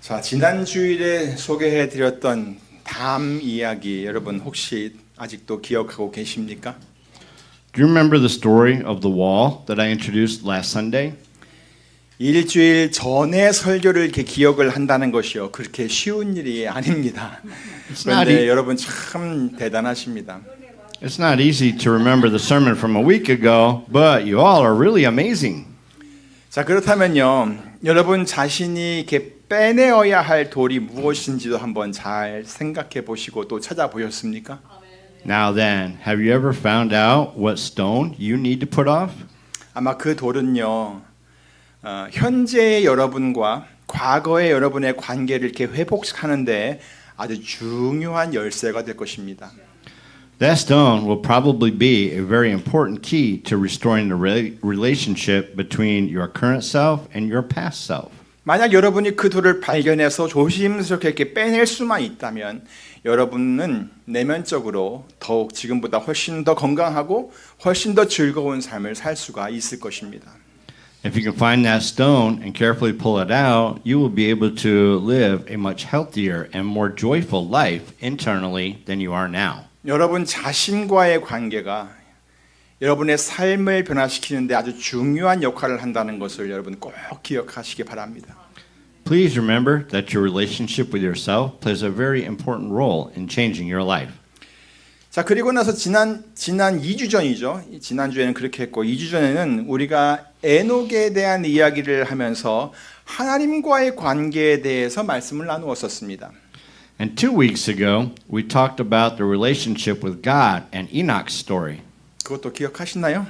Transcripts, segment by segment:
자, 지난 주일에 소개해드렸던 담 이야기 여러분 혹시 아직도 기억하고 계십니까? Do you remember the story of the wall that I introduced last Sunday? 일주일 전에 설교를 이렇게 기억을 한다는 것이요 그렇게 쉬운 일이 아닙니다. 그런데 여러분 참 대단하십니다. It's not easy to remember the sermon from a week ago, but you all are really amazing. 자, 그렇다면요 여러분 자신이 이렇게 빼내어야 할 돌이 무엇인지도 한번 잘 생각해 보시고 또 찾아보셨습니까? Now then, have you ever found out what stone you need to put off? 아마 그 돌은요 현재의 여러분과 과거의 여러분의 관계를 이렇게 회복하는데 아주 중요한 열쇠가 될 것입니다. That stone will probably be a very important key to restoring the relationship between your current self and your past self. 만약 여러분이 그 돌을 발견해서 조심스럽게 이렇게 빼낼 수만 있다면 여러분은 내면적으로 더욱 지금보다 훨씬 더 건강하고 훨씬 더 즐거운 삶을 살 수가 있을 것입니다. If you can find that stone and carefully pull it out, you will be able to live a much healthier and more joyful life internally than you are now. 여러분 자신과의 관계가 여러분의 삶을 변화시키는데 아주 중요한 역할을 한다는 것을 여러분 꼭 기억하시기 바랍니다. Please remember that your relationship with yourself plays a very important role in changing your life. 자, 그리고 나서 지난 2주 전이죠. 지난주에는 그렇게 했고 2주 전에는 우리가 에녹에 대한 이야기를 하면서 하나님과의 관계에 대해서 말씀을 나누었었습니다. And 2 weeks ago, we talked about the relationship with God and Enoch's story. 그것도 기억하시나요?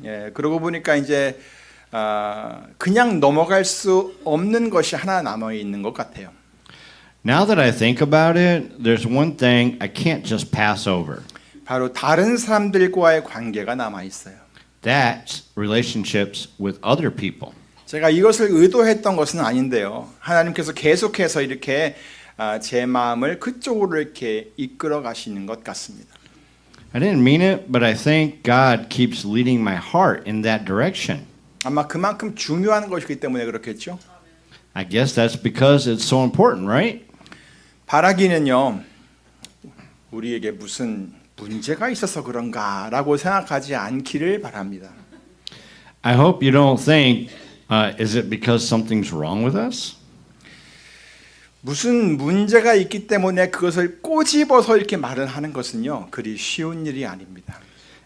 예, 그러고 보니까 이제 그냥 넘어갈 수 없는 것이 하나 남아 있는 것 같아요. Now that I think about it, there's one thing I can't just pass over. 바로 다른 사람들과의 관계가 남아 있어요. That's relationships with other people. 제가 이것을 의도했던 것은 아닌데요. 하나님께서 계속해서 이렇게 제 마음을 그쪽으로 이렇게 이끌어 가시는 것 같습니다. I didn't mean it, but I think God keeps leading my heart in that direction. 아마 그만큼 중요한 것이기 때문에 그렇겠죠. I guess that's because it's so important, right? 바라기는요. 우리에게 무슨 문제가 있어서 그런가라고 생각하지 않기를 바랍니다. I hope you don't think, is it because something's wrong with us? 무슨 문제가 있기 때문에 그것을 꼬집어서 이렇게 말을 하는 것은요. 그리 쉬운 일이 아닙니다.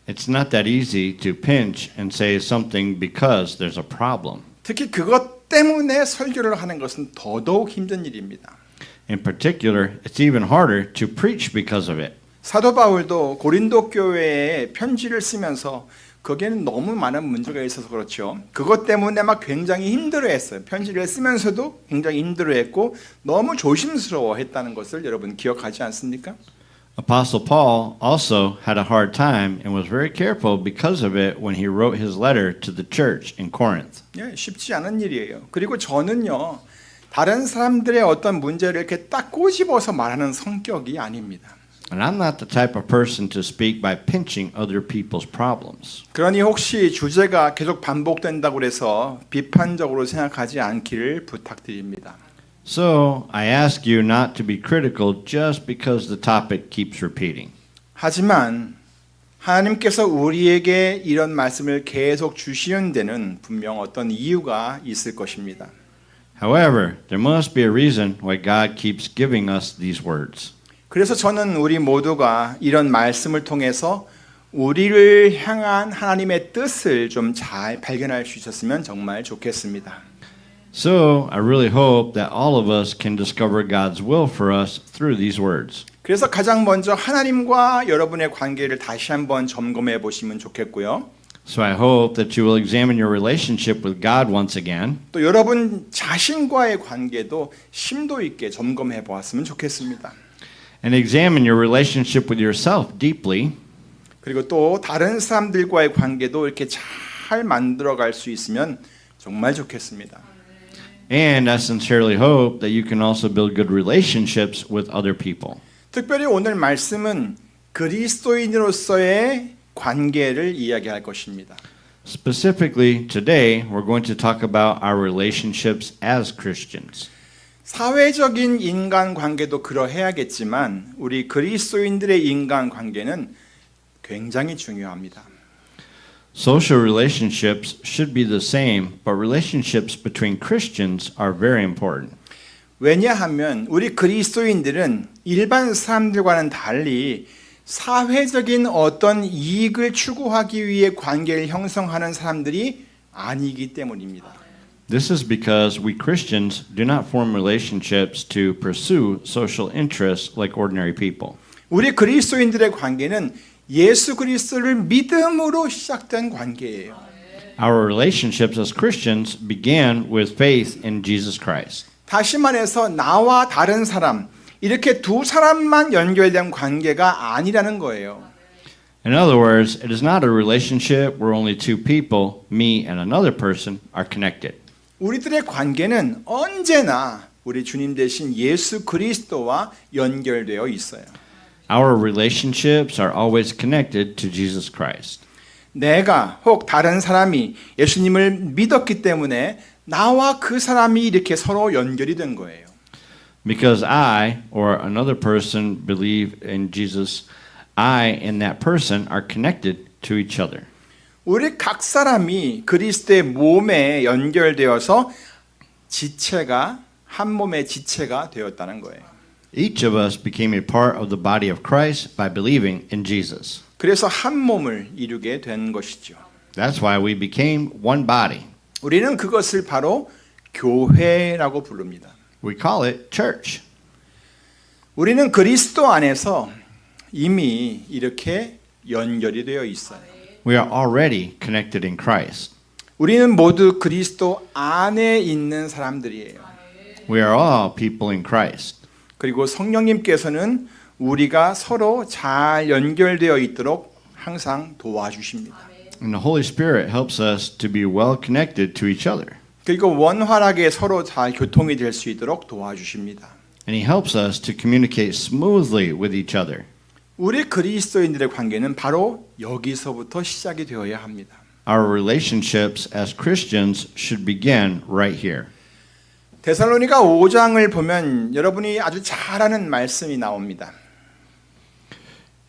It's not that easy to pinch and say something because there's a problem. 특히 그것 때문에 설교를 하는 것은 더더욱 힘든 일입니다. In particular, it's even harder to preach because of it. 사도 바울도 고린도 교회에 편지를 쓰면서 거기에는 너무 많은 문제가 있어서 그렇죠. 그것 때문에 막 굉장히 힘들어했어요. 편지를 쓰면서도 굉장히 힘들어했고 너무 조심스러워했다는 것을 여러분 기억하지 않습니까? Apostle Paul also had a hard time and was very careful because of it when he wrote his letter to the church in Corinth. 예, 쉽지 않은 일이에요. 그리고 저는요. 다른 사람들의 어떤 문제를 이렇게 딱 꼬집어서 말하는 성격이 아닙니다. And I'm not the type of person to speak by pinching other people's problems. 그러니 혹시 주제가 계속 반복된다고 해서 비판적으로 생각하지 않기를 부탁드립니다. So I ask you not to be critical just because the topic keeps repeating. 하지만 하나님께서 우리에게 이런 말씀을 계속 주시는 데는 분명 어떤 이유가 있을 것입니다. However, there must be a reason why God keeps giving us these words. 그래서 저는 우리 모두가 이런 말씀을 통해서 우리를 향한 하나님의 뜻을 좀 잘 발견할 수 있었으면 정말 좋겠습니다. So I really hope that all of us can discover God's will for us through these words. 그래서 가장 먼저 하나님과 여러분의 관계를 다시 한번 점검해 보시면 좋겠고요. So I hope that you will examine your relationship with God once again. 또 여러분 자신과의 관계도 심도 있게 점검해 보았으면 좋겠습니다. And examine your relationship with yourself deeply. 그리고 또 다른 사람들과의 관계도 이렇게 잘 만들어 갈 수 있으면 정말 좋겠습니다. And I sincerely hope that you can also build good relationships with other people. 특별히 오늘 말씀은 그리스도인으로서의 관계를 이야기할 것입니다. Specifically, today we're going to talk about our relationships as Christians. 사회적인 인간 관계도 그러해야겠지만 우리 그리스도인들의 인간 관계는 굉장히 중요합니다. Social relationships should be the same, but relationships between Christians are very important. 왜냐하면 우리 그리스도인들은 일반 사람들과는 달리 사회적인 어떤 이익을 추구하기 위해 관계를 형성하는 사람들이 아니기 때문입니다. This is because we Christians do not form relationships to pursue social interests like ordinary people. 우리 그리스도인들의 관계는 예수 그리스도를 믿음으로 시작된 관계예요. Our relationships as Christians began with faith in Jesus Christ. 다시 말해서 나와 다른 사람, 이렇게 두 사람만 연결된 관계가 아니라는 거예요. In other words, it is not a relationship where only two people, me and another person, are connected. 우리들의 관계는 언제나 우리 주님 대신 예수 그리스도와 연결되어 있어요. Our relationships are always connected to Jesus Christ. 내가 혹 다른 사람이 예수님을 믿었기 때문에 나와 그 사람이 이렇게 서로 연결이 된 거예요. Because I or another person believe in Jesus, I and that person are connected to each other. 우리 각 사람이 그리스도의 몸에 연결되어서 지체가 한 몸의 지체가 되었다는 거예요. Each of us became a part of the body of Christ by believing in Jesus. 그래서 한 몸을 이루게 된 것이죠. That's why we became one body. 우리는 그것을 바로 교회라고 부릅니다. We call it church. 우리는 그리스도 안에서 이미 이렇게 연결이 되어 있어요. We are already connected in Christ. 우리는 모두 그리스도 안에 있는 사람들이에요. We are all people in Christ. 그리고 성령님께서는 우리가 서로 잘 연결되어 있도록 항상 도와주십니다. And the Holy Spirit helps us to be well connected to each other. 그리고 원활하게 서로 잘 교통이 될 수 있도록 도와주십니다. And He helps us to communicate smoothly with each other. 우리 그리스도인들의 관계는 바로 여기서부터 시작이 되어야 합니다. Our relationships as Christians should begin right here. 데살로니가 5장을 보면 여러분이 아주 잘 아는 말씀이 나옵니다.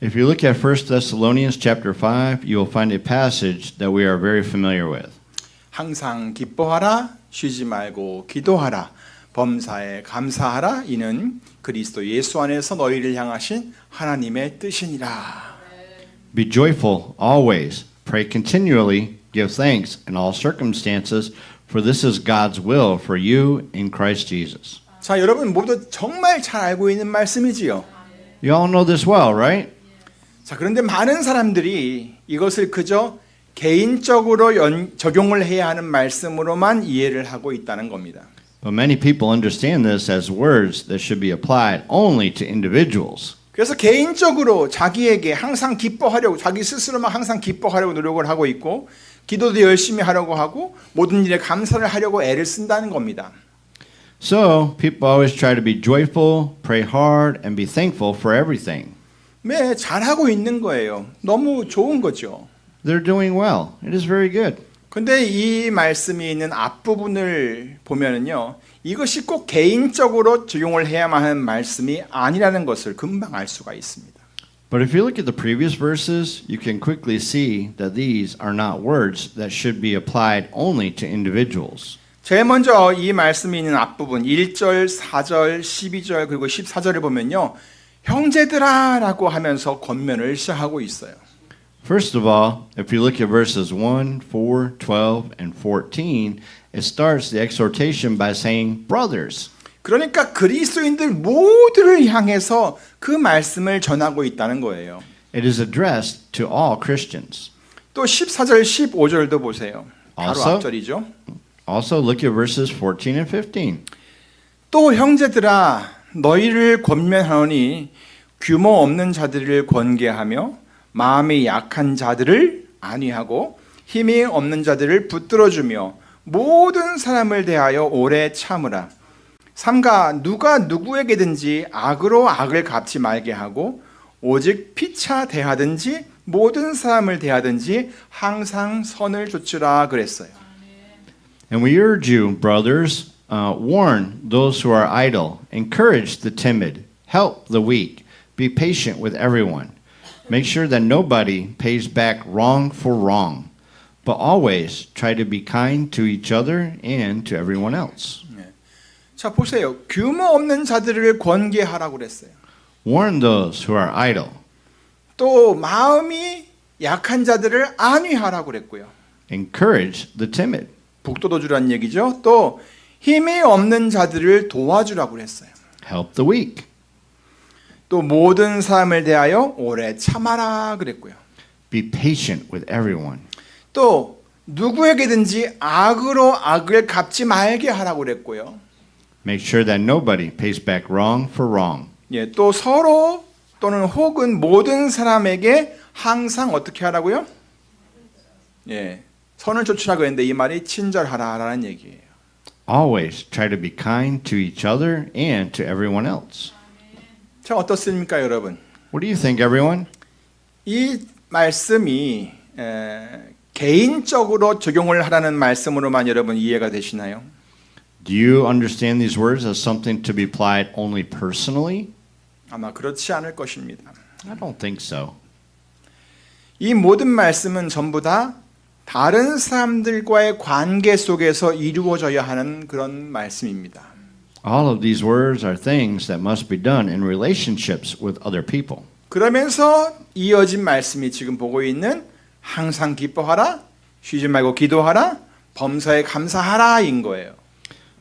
If you look at 1 Thessalonians chapter 5, you will find a passage that we are very familiar with. 항상 기뻐하라, 쉬지 말고 기도하라, 범사에 감사하라. 이는 그리스도 예수 안에서 너희를 향하신 하나님의 뜻이니라. Be joyful always, pray continually, give thanks in all circumstances, for this is God's will for you in Christ Jesus. 자, 여러분 모두 정말 잘 알고 있는 말씀이지요. You all know this well, right? 자, 그런데 많은 사람들이 이것을 그저 개인적으로 적용을 해야 하는 말씀으로만 이해를 하고 있다는 겁니다. But many people understand this as words that should be applied only to individuals. 그래서 개인적으로 자기에게 항상 기뻐하려고 자기 스스로만 항상 기뻐하려고 노력을 하고 있고 기도도 열심히 하려고 하고 모든 일에 감사를 하려고 애를 쓴다는 겁니다. So, people always try to be joyful, pray hard, and be thankful for everything. 네, 잘하고 있는 거예요. 너무 좋은 거죠. They're doing well. It is very good. 근데 이 말씀이 있는 앞부분을 보면은요, 이것이 꼭 개인적으로 적용을 해야만 하는 말씀이 아니라는 것을 금방 알 수가 있습니다. But if you look at the previous verses, you can quickly see that these are not words that should be applied only to individuals. 제일 먼저 이 말씀이 있는 앞부분 1절, 4절, 12절 그리고 14절을 보면요, 형제들아 라고 하면서 권면을 시작하고 있어요. First of all, if you look at verses 1, 4, 12, and 14, it starts the exhortation by saying, brothers. 그러니까 그리스도인들 모두를 향해서 그 말씀을 전하고 있다는 거예요. It is addressed to all Christians. 또 14절, 15절도 보세요. 바로 Also? 앞절이죠. Also, look at verses 14 and 15. 또 형제들아 너희를 권면하노니 규모 없는 자들을 권계하며 마음이 약한 자들을 안위하고 힘이 없는 자들을 붙들어주며 모든 사람을 대하여 오래 참으라. 삼가 누가 누구에게든지 악으로 악을 갚지 말게 하고 오직 피차 대하든지 모든 사람을 대하든지 항상 선을 좇으라 그랬어요. And we urge you, brothers, warn those who are idle, encourage the timid, help the weak, be patient with everyone. Make sure that nobody pays back wrong for wrong, but always try to be kind to each other and to everyone else. 자, 보세요. 규모 없는 자들을 권계하라고 그랬어요. Warn those who are idle, 또 마음이 약한 자들을 안위하라고 그랬고요. encourage the timid, 북돋워 주라는 얘기죠. 또 힘이 없는 자들을 도와주라고 그랬어요. help the weak, 또 모든 사람을 대하여 오래 참아라 그랬고요. be patient with everyone. 또 누구에게든지 악으로 악을 갚지 말게 하라고 그랬고요. Make sure that nobody pays back wrong for wrong. 예, 또 서로 또는 혹은 모든 사람에게 항상 어떻게 하라고요? 예, 선을 좇으라고 했는데 이 말이 친절하라라는 얘기예요. Always try to be kind to each other and to everyone else. 자, 어떻습니까, 여러분? What do you think, everyone? 이 말씀이 개인적으로 적용을 하라는 말씀으로만 여러분 이해가 되시나요? Do you understand these words as something to be applied only personally? 아마 그렇지 않을 것입니다. I don't think so. 이 모든 말씀은 전부 다 다른 사람들과의 관계 속에서 이루어져야 하는 그런 말씀입니다. All of these words are things that must be done in relationships with other people. 그러면서 이어진 말씀이 지금 보고 있는 항상 기뻐하라, 쉬지 말고 기도하라, 범사에 감사하라인 거예요.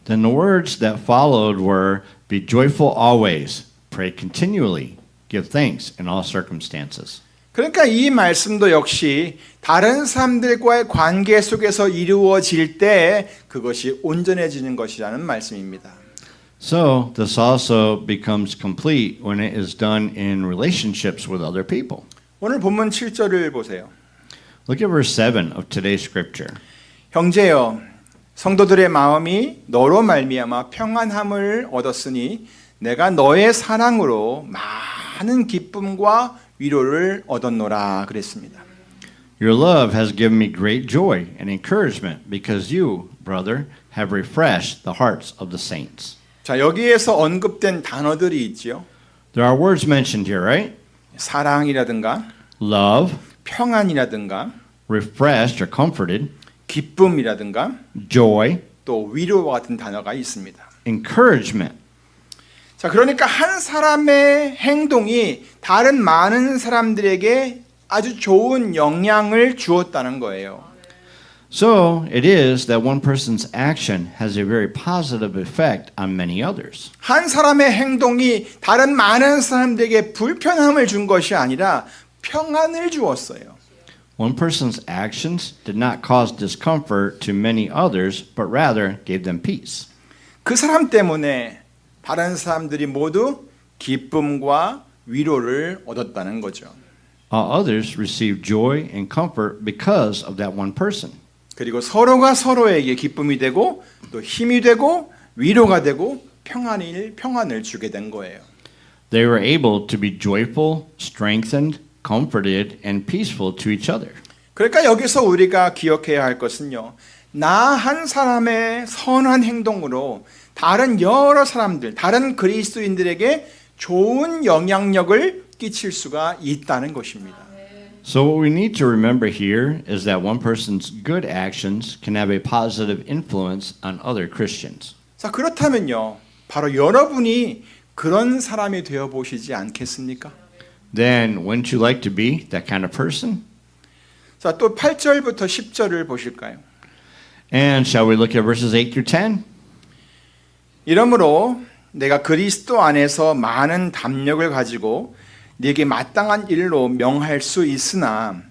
Then the words that followed were, be joyful always, pray continually, give thanks in all circumstances. 그러니까 이 말씀도 역시 다른 사람들과의 관계 속에서 이루어질 때 그것이 온전해지는 것이라는 말씀입니다. So this also becomes complete when it is done in relationships with other people. 오늘 본문 7절을 보세요. Look at verse 7 of today's scripture. 형제여, 성도들의 마음이 너로 말미암아 평안함을 얻었으니 내가 너의 사랑으로 많은 기쁨과 위로를 얻었노라 그랬습니다. Your love has given me great joy and encouragement because you, brother, have refreshed the hearts of the saints. 자, 여기에서 언급된 단어들이 있지요. There are words mentioned here, right? 사랑이라든가 Love, 평안이라든가 refreshed or comforted, 기쁨이라든가 joy, 또 위로와 같은 단어가 있습니다. encouragement. 자, 그러니까 한 사람의 행동이 다른 많은 사람들에게 아주 좋은 영향을 주었다는 거예요. So it is that one person's action has a very positive effect on many others. 한 사람의 행동이 다른 많은 사람들에게 불편함을 준 것이 아니라 평안을 주었어요. One person's actions did not cause discomfort to many others, but rather gave them peace. 그 사람 때문에 다른 사람들이 모두 기쁨과 위로를 얻었다는 거죠. All others received joy and comfort because of that one person. 그리고 서로가 서로에게 기쁨이 되고 또 힘이 되고 위로가 되고 평안을 주게 된 거예요. They were able to be joyful, strengthened, comforted, and peaceful to each other. 그러니까 여기서 우리가 기억해야 할 것은요. 나 한 사람의 선한 행동으로 다른 여러 사람들, 다른 그리스도인들에게 좋은 영향력을 끼칠 수가 있다는 것입니다. So what we need to remember here is that one person's good actions can have a positive influence on other Christians. 자, 그렇다면요. 바로 여러분이 그런 사람이 되어 보시지 않겠습니까? Then wouldn't you like to be that kind of person? 자, 또 8절부터 10절을 보실까요? And shall we look at verses 8 through 10? 이러므로 내가 그리스도 안에서 많은 담력을 가지고 네게 마땅한 일로 명할 수 있으나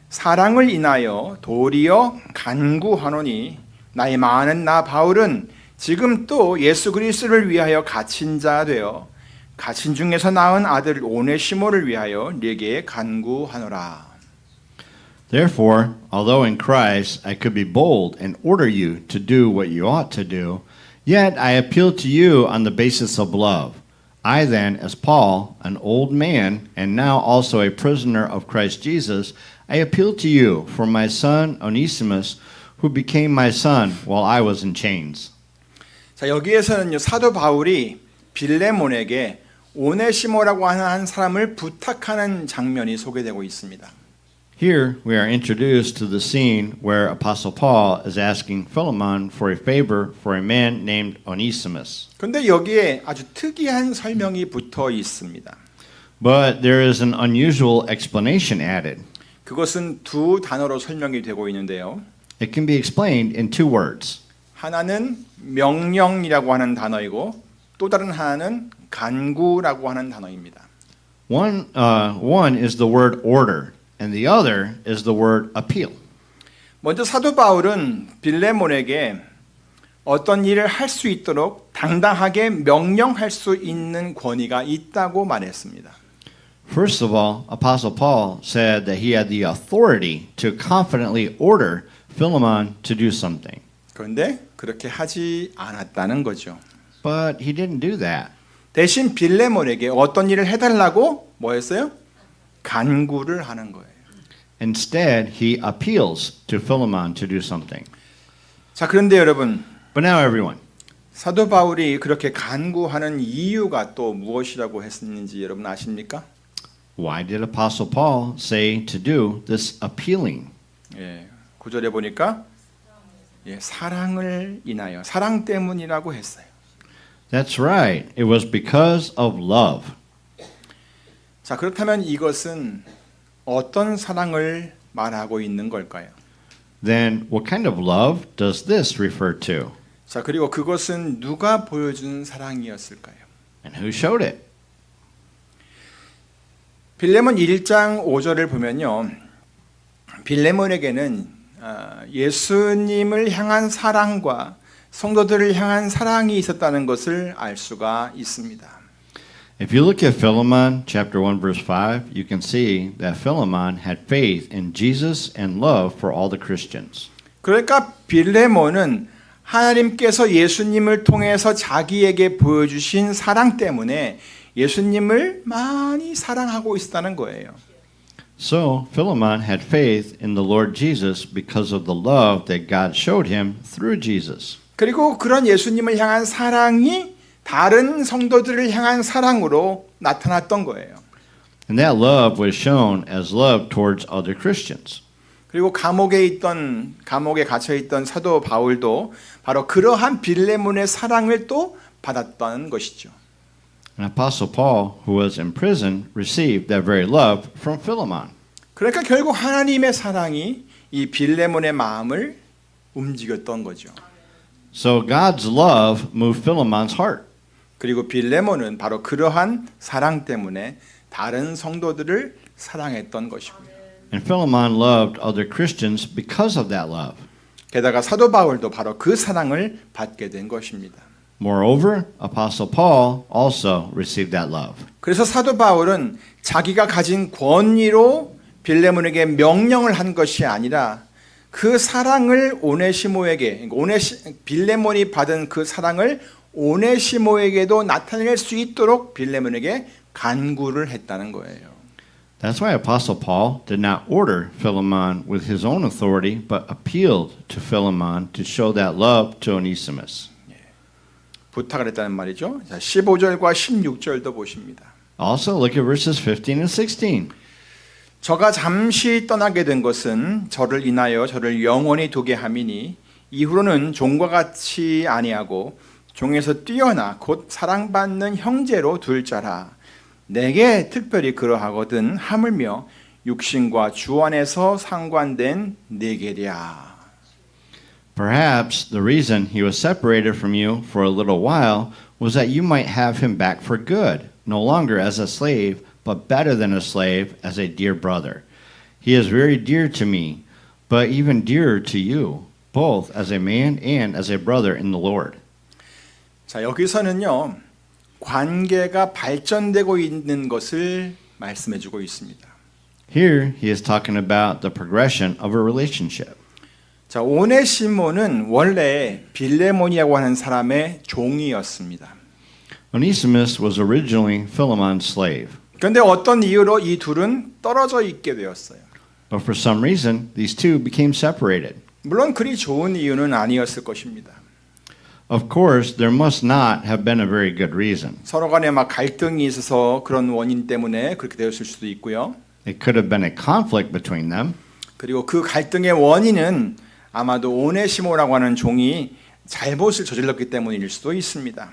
사랑을 인하여 도리어 간구하노니 나의 많은 나 바울은 지금 또 예수 그리스도를 위하여 갇힌 자 되어 갇힌 중에서 낳은 아들 오네시모를 위하여 네게 간구하노라. Therefore, although in Christ I could be bold and order you to do what you ought to do, yet I appeal to you on the basis of love. I then, as Paul, an old man, and now also a prisoner of Christ Jesus, I appeal to you for my son Onesimus, who became my son while I was in chains. 자, 여기에서는요, 사도 바울이 빌레몬에게 오네시모라고 하는 한 사람을 부탁하는 장면이 소개되고 있습니다. Here we are introduced to the scene where Apostle Paul is asking Philemon for a favor for a man named Onesimus. 그런데 여기에 아주 특이한 설명이 붙어 있습니다. But there is an unusual explanation added. 그것은 두 단어로 설명이 되고 있는데요. It can be explained in two words. 하나는 명령이라고 하는 단어이고 또 다른 하나는 간구라고 하는 단어입니다. One is the word order, and the other is the word appeal. 먼저 사도 바울은 빌레몬에게 어떤 일을 할 수 있도록 당당하게 명령할 수 있는 권위가 있다고 말했습니다. First of all, Apostle Paul said that he had the authority to confidently order Philemon to do something. 그런데 그렇게 하지 않았다는 거죠. But he didn't do that. 대신 빌레몬에게 어떤 일을 해달라고 뭐 했어요? 간구를 하는 거예요. Instead, he appeals to Philemon to do something. 자, 그런데 여러분, But now, everyone, 사도 바울이 그렇게 간구하는 이유가 또 무엇이라고 했는지 여러분 아십니까? why did Apostle Paul say to do this appealing? 예, 9절에 보니까 사랑을 인하여, 사랑 때문이라고 했어요. That's right. It was because of love. 자, 그렇다면 이것은 어떤 사랑을 말하고 있는 걸까요? Then what kind of love does this refer to? 자, 그리고 그것은 누가 보여준 사랑이었을까요? And who showed it? 빌레몬 1장 5절을 보면요. 빌레몬에게는 예수님을 향한 사랑과 성도들을 향한 사랑이 있었다는 것을 알 수가 있습니다. If you look at Philemon chapter 1 verse 5, you can see that Philemon had faith in Jesus and love for all the Christians. 그러니까 빌레몬은 하나님께서 예수님을 통해서 자기에게 보여주신 사랑 때문에 예수님을 많이 사랑하고 있었다는 거예요. So Philemon had faith in the Lord Jesus because of the love that God showed him through Jesus. 그리고 그런 예수님을 향한 사랑이 다른 성도들을 향한 사랑으로 나타났던 거예요. And that love was shown as love towards other Christians. 그리고 감옥에 갇혀 있던 사도 바울도 바로 그러한 빌레몬의 사랑을 또 받았다는 것이죠. And Apostle Paul, who was in prison, received that very love from Philemon. 그러니까 결국 하나님의 사랑이 이 빌레몬의 마음을 움직였던 거죠. So God's love moved Philemon's heart. 그리고 빌레몬은 바로 그러한 사랑 때문에 다른 성도들을 사랑했던 것이고요. And Philemon loved other Christians because of that love. 게다가 사도 바울도 바로 그 사랑을 받게 된 것입니다. Moreover, Apostle Paul also received that love. 그래서 사도 바울은 자기가 가진 권위로 빌레몬에게 명령을 한 것이 아니라 그 사랑을 오네시모에게, 빌레몬이 받은 그 사랑을 오네시모에게도 나타낼 수 있도록 빌레몬에게 간구를 했다는 거예요. That's why Apostle Paul did not order Philemon with his own authority, but appealed to Philemon to show that love to Onesimus. 부탁을 했다는 말이죠. 자, 15절과 16절도 보십니다. Also, look at verses 15 and 16. 저가 잠시 떠나게 된 것은 저를 인하여 저를 영원히 두게 함이니 이후로는 종과 같이 아니하고 종에서 뛰어나 곧 사랑받는 형제로 둘 자라. 내게 특별히 그러하거든 하물며 육신과 주 안에서 상관된 내게랴. Perhaps the reason he was separated from you for a little while was that you might have him back for good, no longer as a slave, but better than a slave, as a dear brother. He is very dear to me, but even dearer to you, both as a man and as a brother in the Lord. 자, 여기서는요. 관계가 발전되고 있는 것을 말씀해 주고 있습니다. Here he is talking about the progression of a relationship. 자, 오네시모는 원래 빌레몬이라고 하는 사람의 종이었습니다. Onesimus was originally Philemon's slave. 그런데 어떤 이유로 이 둘은 떨어져 있게 되었어요. But for some reason, these two became separated. 물론 그리 좋은 이유는 아니었을 것입니다. Of course, there must not have been a very good reason. 서로 간에 막 갈등이 있어서 그런 원인 때문에 그렇게 되었을 수도 있고요. It could have been a conflict between them. 그리고 그 갈등의 원인은 아마도 오네시모라고 하는 종이 잘못을 저질렀기 때문일 수도 있습니다.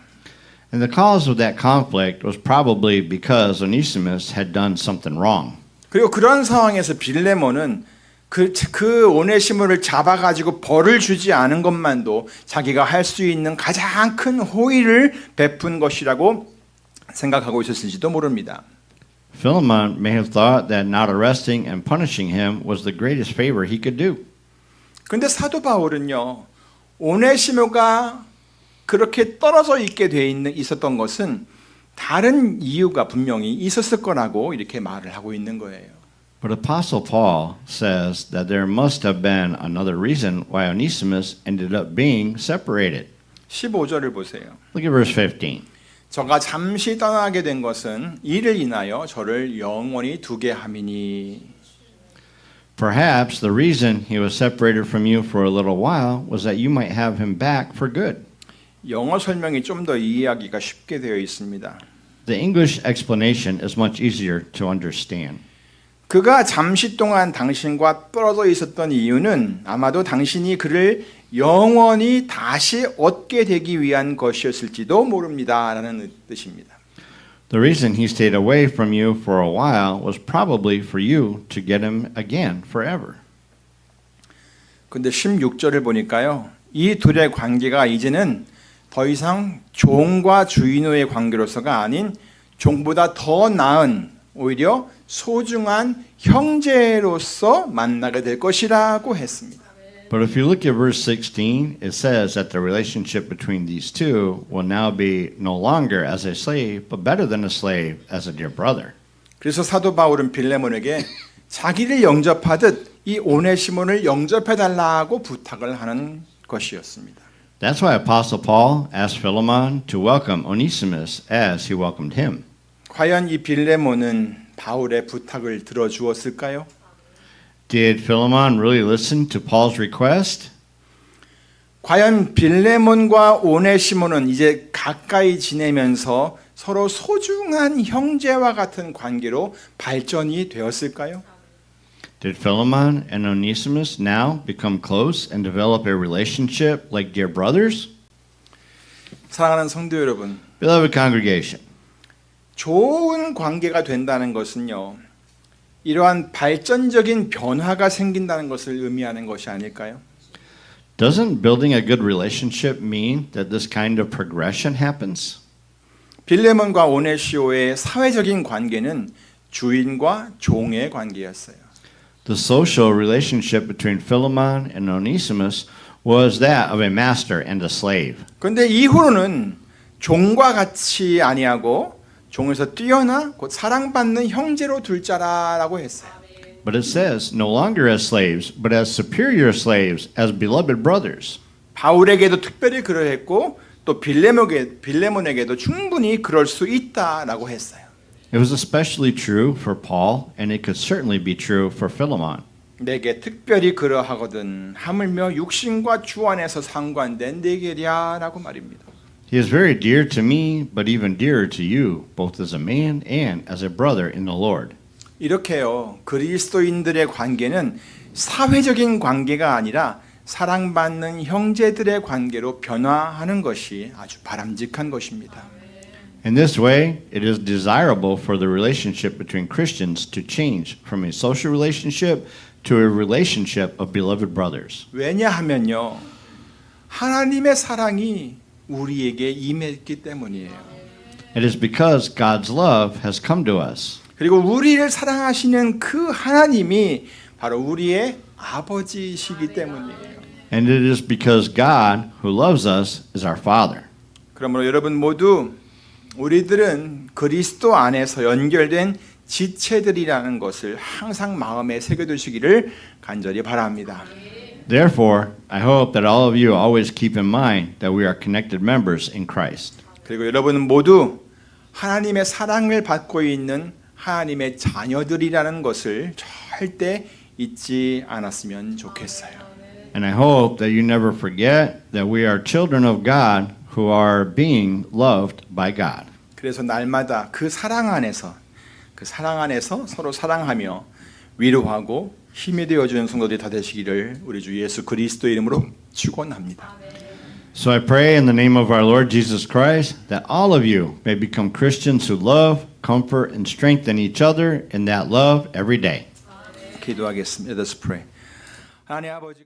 And the cause of that conflict was probably because Onesimus had done something wrong. 그리고 그런 상황에서 빌레몬은 그 오네시모를 잡아가지고 벌을 주지 않은 것만도 자기가 할 수 있는 가장 큰 호의를 베푼 것이라고 생각하고 있었을지도 모릅니다. Philemon may have thought that not arresting and punishing him was the greatest favor he could do. 근데 사도 바울은요, 오네시모가 그렇게 떨어져 있게 있었던 것은 다른 이유가 분명히 있었을 거라고 이렇게 말을 하고 있는 거예요. But Apostle Paul says that there must have been another reason why Onesimus ended up being separated. 15절을 보세요. Look at verse 15. 저가 잠시 떠나게 된 것은 이를 인하여 저를 영원히 두게 함이니. Perhaps the reason he was separated from you for a little while was that you might have him back for good. 영어 설명이 좀 더 이해하기가 쉽게 되어 있습니다. The English explanation is much easier to understand. 그가 잠시 동안 당신과 떨어져 있었던 이유는 아마도 당신이 그를 영원히 다시 얻게 되기 위한 것이었을지도 모릅니다라는 뜻입니다. The reason he stayed away from you for a while was probably for you to get him again forever. 근데 16절을 보니까요. 이 둘의 관계가 이제는 더 이상 종과 주인의 관계로서가 아닌 종보다 더 나은 오히려 소중한 형제로서 만나게 될 것이라고 했습니다. But if you look at verse 16, it says that the relationship between these two will now be no longer as a slave, but better than a slave, as a dear brother. 그래서 사도 바울은 빌레몬에게 자기를 영접하듯 이 오네시몬을 영접해 달라고 부탁을 하는 것이었습니다. That's why Apostle Paul asked Philemon to welcome Onesimus as he welcomed him. 과연 이 빌레몬은 바울의 부탁을 들어주었을까요? Did Philemon really listen to Paul's request? 과연 빌레몬과 오네시몬은 이제 가까이 지내면서 서로 소중한 형제와 같은 관계로 발전이 되었을까요? Did Philemon and Onesimus now become close and develop a relationship like dear brothers? 사랑하는 성도 여러분, Beloved congregation, 좋은 관계가 된다는 것은요, 이러한 발전적인 변화가 생긴다는 것을 의미하는 것이 아닐까요? doesn't building a good relationship mean that this kind of progression happens? 빌레몬과 오네시오의 사회적인 관계는 주인과 종의 관계였어요. The social relationship between Philemon and Onesimus was that of a master and a slave. 그런데 이후로는 종과 같이 아니하고 종에서 뛰어나 곧 사랑받는 형제로 둘 자라라고 했어요. But it says no longer as slaves, but as superior slaves, as beloved brothers. 바울에게도 특별히 그러했고 또 빌레몬에게도 충분히 그럴 수 있다라고 했어요. It was especially true for Paul, and it could certainly be true for Philemon. 내게 특별히 그러하거든 하물며 육신과 주 안에서 상관된 내게랴라고 말입니다. He is very dear to me, but even dearer to you, both as a man and as a brother in the Lord. 이렇게요. 그리스도인들의 관계는 사회적인 관계가 아니라 사랑받는 형제들의 관계로 변화하는 것이 아주 바람직한 것입니다. In this way, it is desirable for the relationship between Christians to change from a social relationship to a relationship of beloved brothers. 왜냐하면요. 하나님의 사랑이 우리에게 임했기 때문이에요. It is because God's love has come to us. 그리고 우리를 사랑하시는 그 하나님이 바로 우리의 아버지시기 때문이에요. And it is because God, who loves us, is our Father. 그러므로 여러분 모두 우리들은 그리스도 안에서 연결된 지체들이라는 것을 항상 마음에 새겨두시기를 간절히 바랍니다. Therefore, I hope that all of you always keep in mind that we are connected members in Christ. 그리고 여러분은 모두 하나님의 사랑을 받고 있는 하나님의 자녀들이라는 것을 절대 잊지 않았으면 좋겠어요. And I hope that you never forget that we are children of God who are being loved by God. 그래서 날마다 그 사랑 안에서 서로 사랑하며 위로하고 힘이 되어주는 성도들이 다 되시기를 우리 주 예수 그리스도 이름으로 축원합니다. So I pray in the name of our Lord Jesus Christ that all of you may become Christians who love, comfort, and strengthen each other in that love every day. 기도하겠습니다. Let us pray. 하나님 아버지